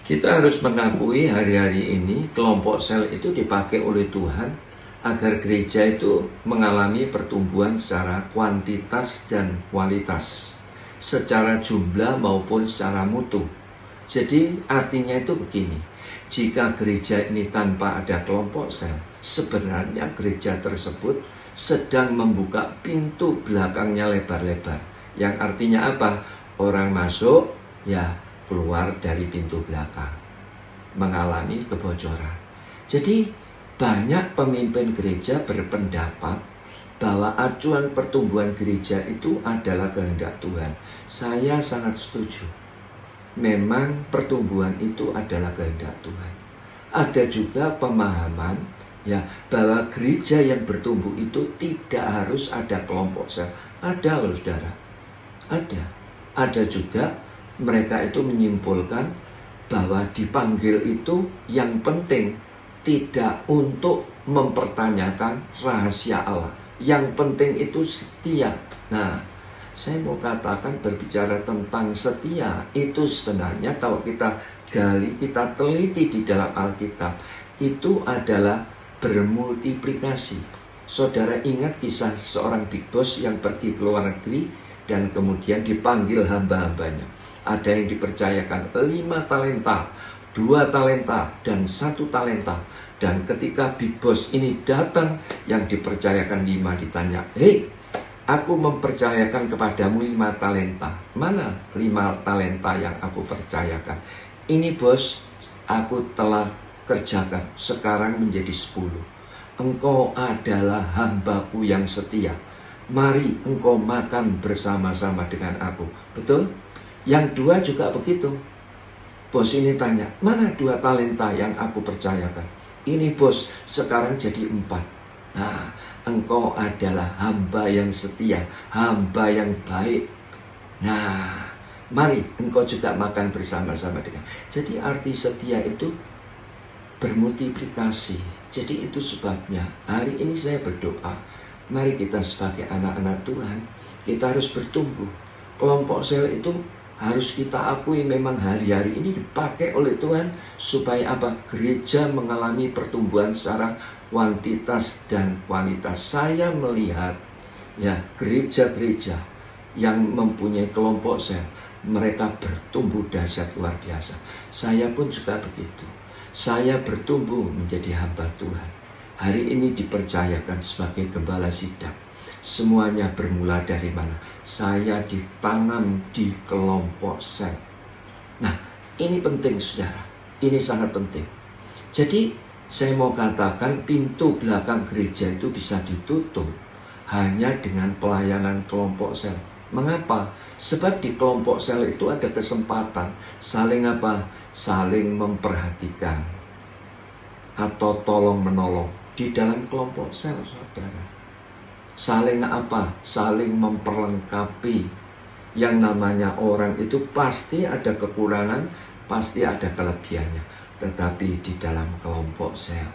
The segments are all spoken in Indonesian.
Kita harus mengakui hari-hari ini kelompok sel itu dipakai oleh Tuhan agar gereja itu mengalami pertumbuhan secara kuantitas dan kualitas, secara jumlah maupun secara mutu. Jadi artinya itu begini, jika gereja ini tanpa ada kelompok sel, sebenarnya gereja tersebut sedang membuka pintu belakangnya lebar-lebar. Yang artinya apa? Orang masuk, ya keluar dari pintu belakang, mengalami kebocoran. Jadi banyak pemimpin gereja berpendapat bahwa acuan pertumbuhan gereja itu adalah kehendak Tuhan. Saya sangat setuju. Memang pertumbuhan itu adalah kehendak Tuhan. Ada juga pemahaman ya bahwa gereja yang bertumbuh itu tidak harus ada kelompok sel. Ada loh saudara. Ada juga mereka itu menyimpulkan bahwa dipanggil itu yang penting tidak untuk mempertanyakan rahasia Allah. Yang penting itu setia. Nah, saya mau katakan berbicara tentang setia itu sebenarnya kalau kita gali, kita teliti di dalam Alkitab, itu adalah bermultiplikasi. Saudara ingat kisah seorang big boss yang pergi ke luar negeri dan kemudian dipanggil hamba-hambanya. Ada yang dipercayakan 5 talenta, 2 talenta, dan 1 talenta. Dan ketika big boss ini datang, yang dipercayakan 5 ditanya, "Hei, aku mempercayakan kepadamu 5 talenta. Mana 5 talenta yang aku percayakan? Ini bos, aku telah kerjakan, sekarang menjadi 10. Engkau adalah hambaku yang setia. Mari engkau makan bersama-sama dengan aku." Betul? Yang 2 juga begitu. Bos ini tanya, "Mana 2 talenta yang aku percayakan?" "Ini bos, sekarang jadi 4. Nah, engkau adalah hamba yang setia, hamba yang baik. Nah, mari engkau juga makan bersama-sama dengan." Jadi arti setia itu bermultiplikasi. Jadi itu sebabnya hari ini saya berdoa, mari kita sebagai anak-anak Tuhan, kita harus bertumbuh. Kelompok sel itu harus kita akui memang hari-hari ini dipakai oleh Tuhan supaya apa? Gereja mengalami pertumbuhan secara kuantitas dan kualitas. Saya melihat ya gereja-gereja yang mempunyai kelompok sel, mereka bertumbuh dahsyat luar biasa. Saya pun juga begitu. Saya bertumbuh menjadi hamba Tuhan. Hari ini dipercayakan sebagai gembala sidang. Semuanya bermula dari mana? Saya ditanam di kelompok sel. Nah, ini penting saudara. Ini sangat penting. Jadi, saya mau katakan pintu belakang gereja itu bisa ditutup hanya dengan pelayanan kelompok sel. Mengapa? Sebab di kelompok sel itu ada kesempatan saling apa? Saling memperhatikan atau tolong-menolong di dalam kelompok sel, saudara. Saling apa? Saling memperlengkapi. Yang namanya orang itu pasti ada kekurangan, pasti ada kelebihannya. Tetapi di dalam kelompok sel,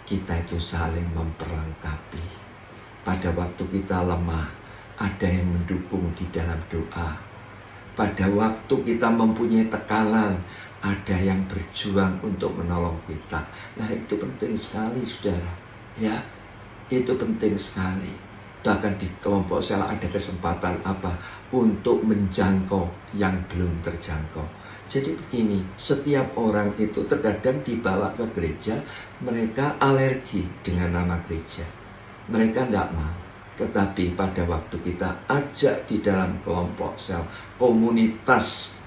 kita itu saling memperlengkapi. Pada waktu kita lemah, ada yang mendukung di dalam doa. Pada waktu kita mempunyai tekanan, ada yang berjuang untuk menolong kita. Nah, itu penting sekali, saudara. Ya, itu penting sekali. Bahkan di kelompok sel ada kesempatan apa? Untuk menjangkau yang belum terjangkau. Jadi begini, setiap orang itu terkadang dibawa ke gereja, mereka alergi dengan nama gereja. Mereka tidak mau. Tetapi pada waktu kita ajak di dalam kelompok sel, komunitas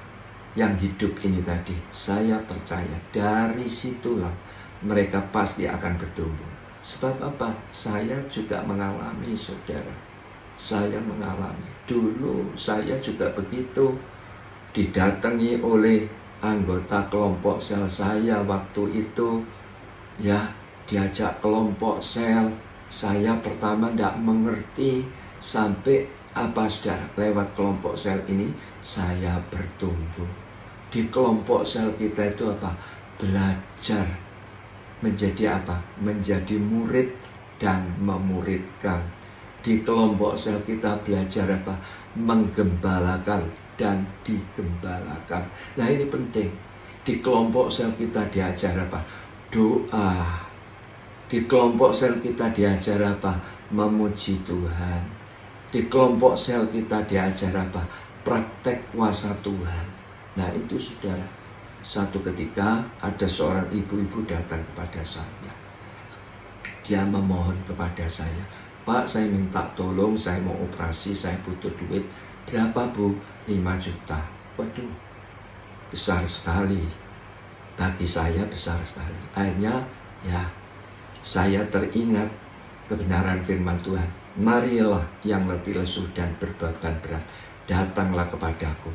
yang hidup ini tadi, saya percaya dari situlah mereka pasti akan bertumbuh. Sebab apa? Saya juga mengalami, saudara. Saya mengalami. Dulu saya juga begitu. Didatangi oleh anggota kelompok sel saya waktu itu. Ya, diajak kelompok sel. Saya pertama tidak mengerti. Sampai apa, saudara? Lewat kelompok sel ini, saya bertumbuh. Di kelompok sel kita itu apa? Belajar. Menjadi apa? Menjadi murid dan memuridkan. Di kelompok sel kita belajar apa? Menggembalakan dan digembalakan. Nah, ini penting. Di kelompok sel kita diajar apa? Doa. Di kelompok sel kita diajar apa? Memuji Tuhan. Di kelompok sel kita diajar apa? Praktek kuasa Tuhan. Nah itu saudara, satu ketika ada seorang ibu-ibu datang kepada saya. Dia memohon kepada saya, Pak, saya minta tolong, saya mau operasi, saya butuh duit. Berapa Bu? 5 juta. Waduh, besar sekali. Bagi saya besar sekali. Akhirnya ya, saya teringat kebenaran firman Tuhan. Marilah yang letih lesu dan berbeban berat, datanglah kepadaku,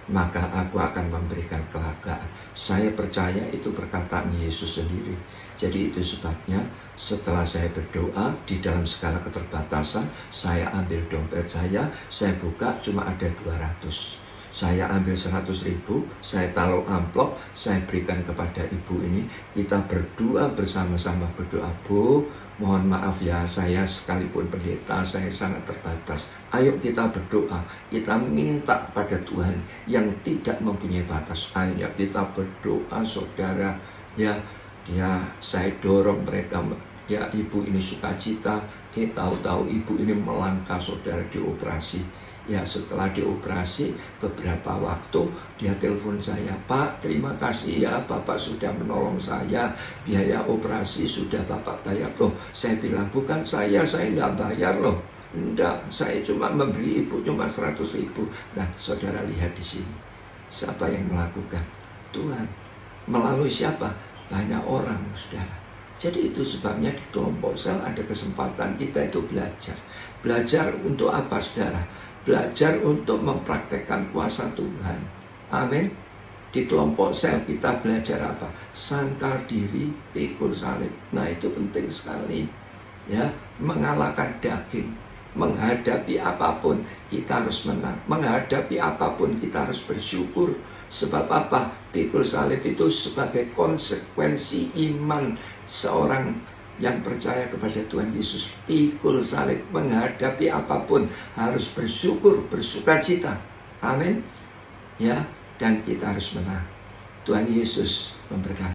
maka aku akan memberikan kelegaan. Saya percaya itu perkataan Yesus sendiri. Jadi itu sebabnya setelah saya berdoa di dalam segala keterbatasan, saya ambil dompet saya buka cuma ada 200. Saya ambil 100.000, saya taruh amplop, saya berikan kepada ibu ini. Kita berdoa bersama-sama, berdoa, Bu, mohon maaf ya, saya sekalipun pendeta, saya sangat terbatas. Ayo kita berdoa, kita minta pada Tuhan yang tidak mempunyai batas. Akhirnya kita berdoa, saudara. Ya, saya dorong mereka. Ya, ibu ini sukacita. Tahu-tahu ibu ini melangkah, saudara, dioperasi. Ya, setelah dioperasi beberapa waktu dia telepon saya, Pak, terima kasih ya, Bapak sudah menolong saya, biaya operasi sudah Bapak bayar. Loh, saya bilang, bukan saya enggak bayar loh. Enggak, saya cuma memberi ibu cuma 100.000. Nah, saudara lihat di sini, siapa yang melakukan? Tuhan. Melalui siapa? Banyak orang, saudara. Jadi itu sebabnya di kelompok sel ada kesempatan kita itu belajar. Belajar untuk apa, saudara? Belajar untuk mempraktekkan kuasa Tuhan. Amin. Di kelompok sel kita belajar apa? Sangkal diri, pikul salib. Nah itu penting sekali. Ya, mengalahkan daging. Menghadapi apapun kita harus menang. Menghadapi apapun kita harus bersyukur. Sebab apa? Pikul salib itu sebagai konsekuensi iman seorang yang percaya kepada Tuhan Yesus. Pikul salib, menghadapi apapun harus bersyukur, bersukacita. Amin. Ya, dan kita harus menang. Tuhan Yesus memberkati.